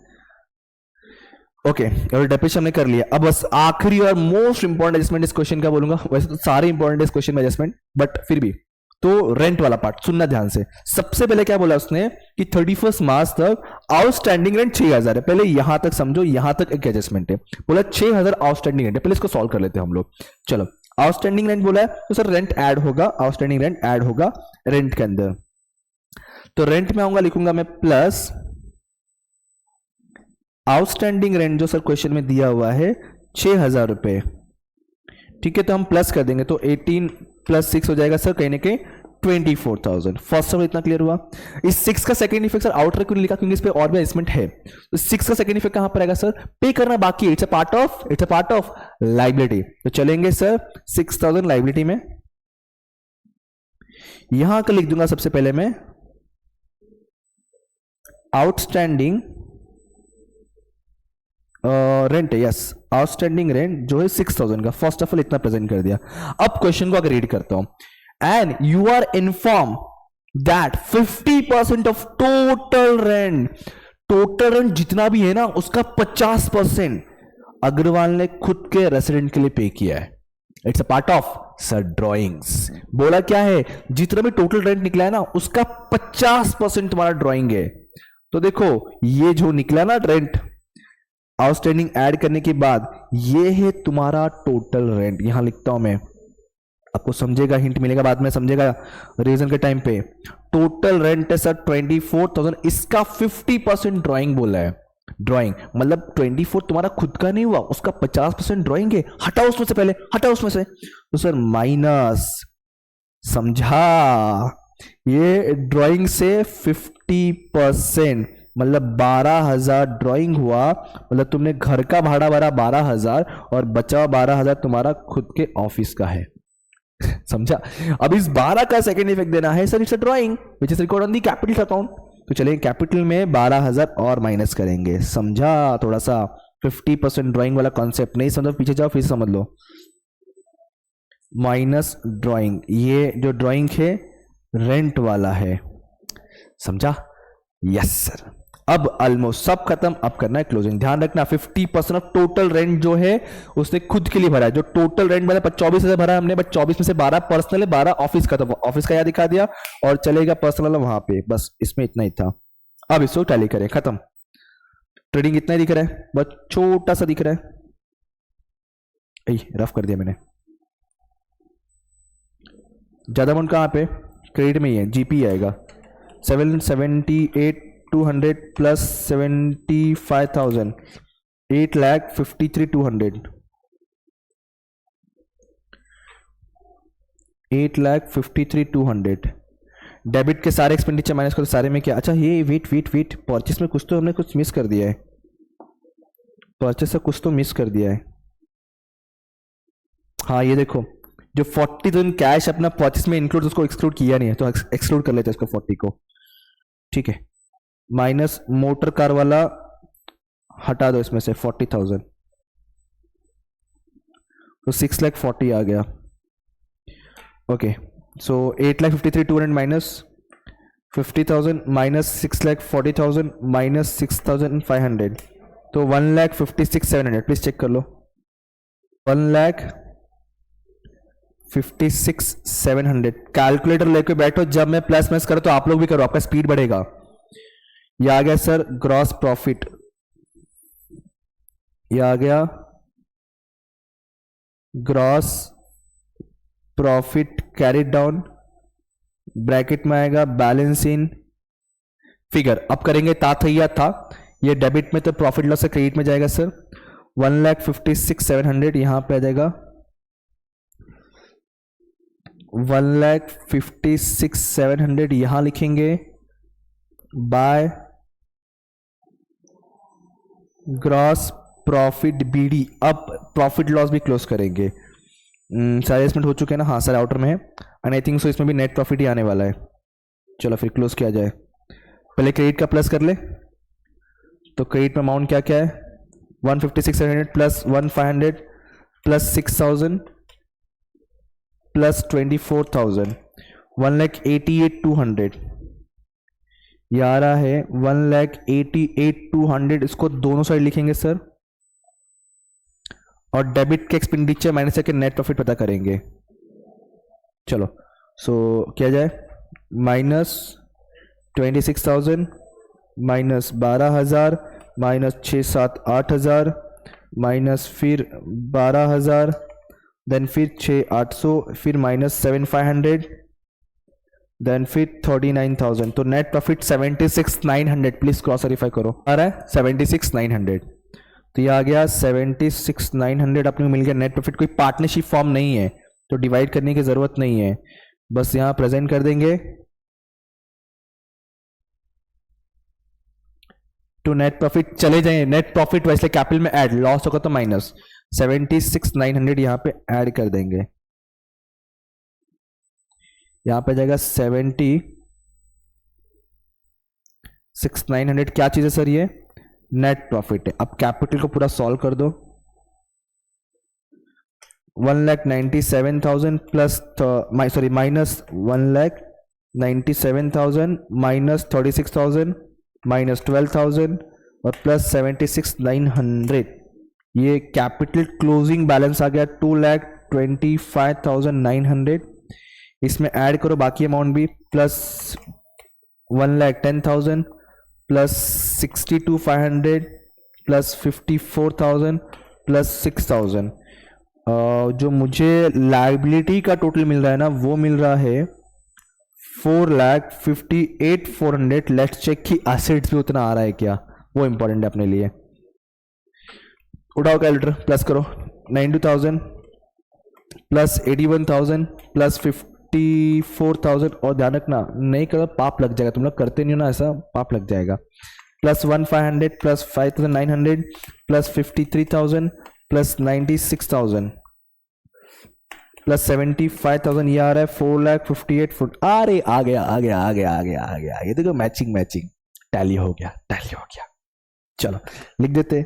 ओके और डेप्रिसिएशन हमने कर लिया। अब बस आखिरी और मोस्ट इंपॉर्टेंट एडजस्टमेंट इस क्वेश्चन का बोलूंगा, वैसे तो सारे इंपॉर्टेंट इस क्वेश्चन में एडजस्टमेंट, बट फिर भी तो रेंट वाला पार्ट सुनना ध्यान से। सबसे पहले क्या बोला उसने कि 31 मार्च तक आउटस्टैंडिंग रेंट 6000 है। पहले यहां तक समझो, यहां तक एक एडजस्टमेंट है। बोला 6000 आउटस्टैंडिंग रेंट है, पहले इसको सॉल्व कर लेते हैं हम लोग। चलो आउटस्टैंडिंग रेंट बोला है तो सर रेंट ऐड होगा, आउटस्टैंडिंग रेंट ऐड होगा रेंट के अंदर। तो रेंट में आऊंगा, लिखूंगा मैं प्लस आउटस्टैंडिंग रेंट जो सर क्वेश्चन में दिया हुआ है 6000 रुपए। ठीक है, तो हम प्लस कर देंगे तो 18 प्लस 6 हो जाएगा सर कहीं ना कहीं 24,000। फर्स्ट ऑफ इतना क्लियर हुआ। इस 6 का सेकंड इफेक्ट सर आउटर क्यों नहीं लिखा, क्योंकि इस पे और भी एडजस्टमेंट है। तो 6 का सेकंड इफेक्ट कहां पर आएगा सर, पे करना बाकी है, it's a part of liability. तो चलेंगे सर 6000 लाइबिलिटी में, यहां का लिख दूंगा सबसे पहले मैं आउटस्टैंडिंग रेंट है, यस आउटस्टैंडिंग रेंट जो है 6000 का। फर्स्ट ऑफ ऑल इतना प्रेजेंट कर दिया। अब क्वेश्चन को अगर रीड करता हूं, and you are inform that 50% of total rent जितना भी है ना उसका 50% अग्रवाल ने खुद के रेसिडेंट के लिए पे किया है। It's a part of sir drawings. बोला क्या है, जितना भी टोटल रेंट निकला है ना उसका 50% तुम्हारा ड्रॉइंग है। तो देखो ये जो निकला ना रेंट आउटस्टैंडिंग ऐड करने के बाद, ये है तुम्हारा टोटल रेंट। यहां लिखता हूं मैं, आपको समझेगा, हिंट मिलेगा बाद में, समझेगा रीजन के टाइम पे। टोटल रेंट है सर 24,000, इसका 50% ड्राइंग बोला है। ड्राइंग मतलब 24 तुम्हारा खुद का नहीं हुआ, उसका 50% ड्राइंग है। हटाओ उसमें से, पहले हटाओ उसमें से। तो सर माइनस, समझा, ये ड्राइंग से 50% मतलब 12,000 ड्राइंग हुआ, मतलब तुमने घर का भाड़ा भरा 12,000 और बचा 12,000 तुम्हारा खुद के ऑफिस का है। समझा। अब इस 12 का सेकंड इफेक्ट देना है sir, it's a drawing which is record on the capital account. तो चलेंगे कैपिटल में 12,000 और माइनस करेंगे। समझा, थोड़ा सा 50% ड्राइंग वाला कॉन्सेप्ट नहीं समझो, पीछे जाओ फिर समझ लो। माइनस ड्राइंग, ये जो ड्राइंग है रेंट वाला है, समझा। Yes sir. अब ऑलमोस्ट सब खत्म, अब करना है क्लोजिंग। ध्यान रखना 50% ऑफ टोटल रेंट जो है उसने खुद के लिए भरा है। जो टोटल रेंट मैंने 24,000 भरा है हमने, बट 24 में से 12 पर्सनल है, 12 ऑफिस का। तो ऑफिस का याद दिखा दिया और चलेगा पर्सनल वहां पे, बस इसमें इतना ही था। अब इसको टैली करें, खत्म। ट्रेडिंग इतना ही दिख रहा है, बस छोटा सा दिख रहा है, रफ कर दिया मैंने। ज्यादा अमाउंट कहां पे, क्रेडिट में ही है, जीपी आएगा 778,200 प्लस 75,000, 8,53,200, 8,53,200। डेबिट के सारे एक्सपेंडिचर माइनस करो, सारे में क्या, अच्छा ये वेट परचेस में कुछ तो हमने कुछ मिस कर दिया है। परचेस से कुछ तो मिस कर दिया है। हाँ ये देखो, जो 40,000 कैश अपना परचेस में इंक्लूड, उसको एक्सक्लूड किया नहीं है, तो एक्सक्लूड कर लेते हैं इसको 40 को। ठीक है, माइनस मोटर कार वाला हटा दो इसमें से 40,000, तो 6,40,000 आ गया। ओके, सो 8,53,200 माइनस 50,000 माइनस 6,40,000 माइनस 6,500, तो 1,56,700। प्लीज चेक कर लो, 1,56,700। कैलकुलेटर लेके बैठो, जब मैं प्लस माइनस करो तो आप लोग भी करो, आपका स्पीड बढ़ेगा। ये आ गया सर ग्रॉस प्रॉफिट, ये आ गया gross profit carried down, bracket में आएगा बैलेंस इन फिगर। अब करेंगे ताथैया था, ये डेबिट में तो प्रॉफिट लॉस से क्रेडिट में जाएगा सर। 1,56,700 यहां पे आ जाएगा, 1,56,700 यहां लिखेंगे बाय ग्रॉस प्रॉफिट बीडी। अब प्रॉफिट लॉस भी क्लोज करेंगे। सारे एडजस्टमेंट हो चुके हैं ना, हाँ सर आउटर में है, एंड आई थिंक सो इसमें भी नेट प्रॉफिट ही आने वाला है। चलो फिर क्लोज किया जाए, पहले क्रेडिट का प्लस कर ले। तो क्रेडिट में अमाउंट क्या क्या है, 156,700 प्लस 1,500 प्लस 6,000 प्लस 24,000, 1,88,200। ये आ रहा है 1,88,200। इसको दोनों साइड लिखेंगे सर, और डेबिट के एक्सपेंडिचर माइनस करके नेट प्रॉफिट पता करेंगे। चलो सो क्या जाए, माइनस 26,000 माइनस 12,000 माइनस 6-7-8,000 माइनस फिर 12,000 देन फिर 6,800 फिर माइनस 7,500 देन फिर 39,000। तो net profit 76,900। Please cross verify करो, आ रहा है 76,900। तो ये आ गया 76,900 अपने को मिल गया नेट प्रॉफिट। कोई पार्टनरशिप फॉर्म नहीं है तो डिवाइड करने की जरूरत नहीं है, बस यहां प्रेजेंट कर देंगे टू नेट प्रॉफिट। चले जाएंगे नेट प्रॉफिट वैसे कैपिटल में ऐड, लॉस होगा तो माइनस 76,900 यहां पे ऐड कर देंगे। यहां पे जाएगा 76,900 क्या चीज है सर, ये नेट प्रॉफिट है। अब कैपिटल को पूरा सॉल्व कर दो, 1,97,000 plus sorry minus 1,97,000 minus 36,000 minus 12,000 और प्लस 76,900। ये कैपिटल क्लोजिंग बैलेंस आ गया 2,25,900। इसमें ऐड करो बाकी अमाउंट भी, प्लस 1,10,000 प्लस 62,500 प्लस 54,000 प्लस 6,000। जो मुझे लाइबिलिटी का टोटल मिल रहा है ना वो मिल रहा है 4,58,400। लेट्स चेक कि एसेट्स भी उतना आ रहा है क्या, वो इंपॉर्टेंट है अपने लिए। उठाओ कैलकुलेटर, प्लस करो 92,000 प्लस 81,000 प्लस 54,000 और ध्यान रखना नहीं करो पाप लग जाएगा, तुम लोग करते नहीं हो ना ऐसा, पाप लग जाएगा। Plus 1,500 plus 5,900 plus 53,000 plus 96,000 plus 75,000। ये आ रहा है 4,58,000। अरे आ गया आ गया आ गया आ गया आ गया, ये देखो मैचिंग मैचिंग टैली हो गया, टैली हो गया। चलो लिख देते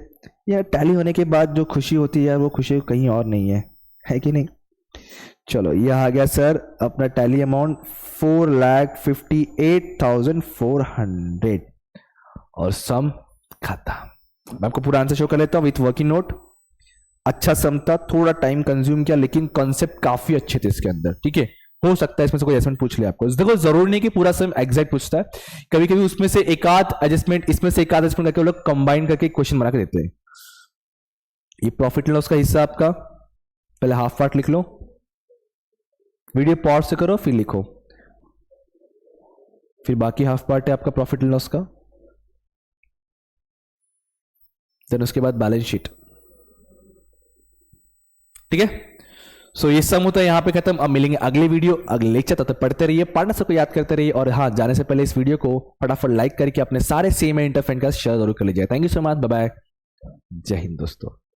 यार, टैली होने के बाद जो खुशी होती है वो खुशी कहीं और नहीं है कि नहीं। चलो ये आ गया सर अपना टैली अमाउंट 4,58,400 और सम खत्म। मैं आपको पूरा आंसर शो कर लेता हूँ विथ वर्किंग नोट। अच्छा सम था, थोड़ा टाइम कंज्यूम किया लेकिन कॉन्सेप्ट काफी अच्छे थे इसके अंदर, ठीक है। हो सकता है इसमें से कोई एडजस्टमेंट पूछ ले आपको, देखो जरूर नहीं कि पूरा सम एग्जैक्ट पूछता है, कभी कभी उसमें से एक आध एडजस्टमेंट, इसमें से एक आध एडजस्टमेंट करके वो लोग कंबाइन करके क्वेश्चन बना के देते हैं। ये प्रॉफिट एंड लॉस का हिस्सा आपका, पहले हाफ पार्ट लिख लो, वीडियो पॉज से करो फिर लिखो, फिर बाकी हाफ पार्ट है आपका प्रॉफिट एंड लॉस का, देन उसके बाद बैलेंस शीट, ठीक है। सो ये सम होता है यहाँ पे खत्म। अब मिलेंगे अगले वीडियो अगले लेक्चर, तब तक पढ़ते रहिए, पढ़ना सबको याद करते रहिए। और हाँ, जाने से पहले इस वीडियो को फटाफट लाइक करके अपने सारे सेम इंटर फ्रेंड का शेयर जरूर कर लीजिए। Thank you so much, bye bye, जय हिंद दोस्तों।